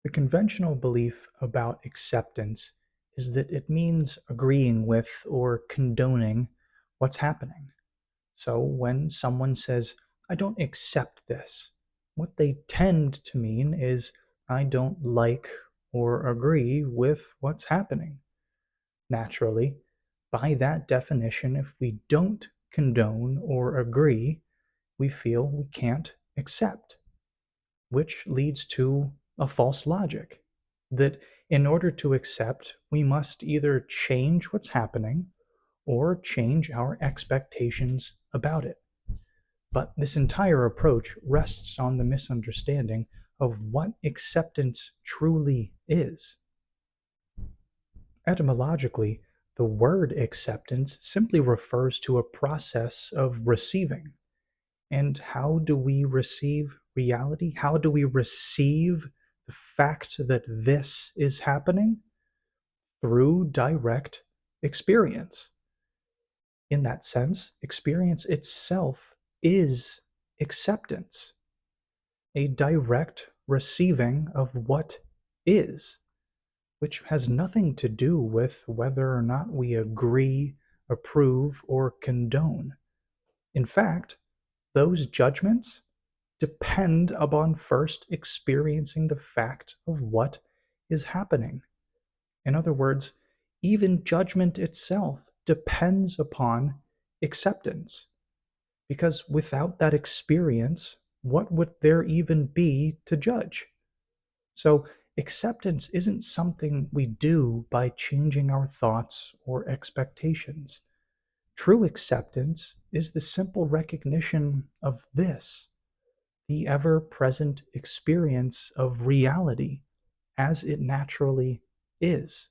The conventional belief about acceptance is that it means agreeing with or condoning what's happening. So when someone says, I don't accept this, what they tend to mean is, I don't like or agree with what's happening. Naturally, by that definition, if we don't condone or agree, we feel we can't accept, which leads to a false logic that in order to accept, we must either change what's happening or change our expectations about it. But this entire approach rests on the misunderstanding of what acceptance truly is. Etymologically, the word acceptance simply refers to a process of receiving. And how do we receive reality? How do we receive the fact that this is happening? Through direct experience. In that sense, experience itself is acceptance, a direct receiving of what is, which has nothing to do with whether or not we agree, approve, or condone. In fact, those judgments depend upon first experiencing the fact of what is happening. In other words, even judgment itself depends upon acceptance, because without that experience, what would there even be to judge? So, acceptance isn't something we do by changing our thoughts or expectations. True acceptance is the simple recognition of this, the ever present experience of reality as it naturally is.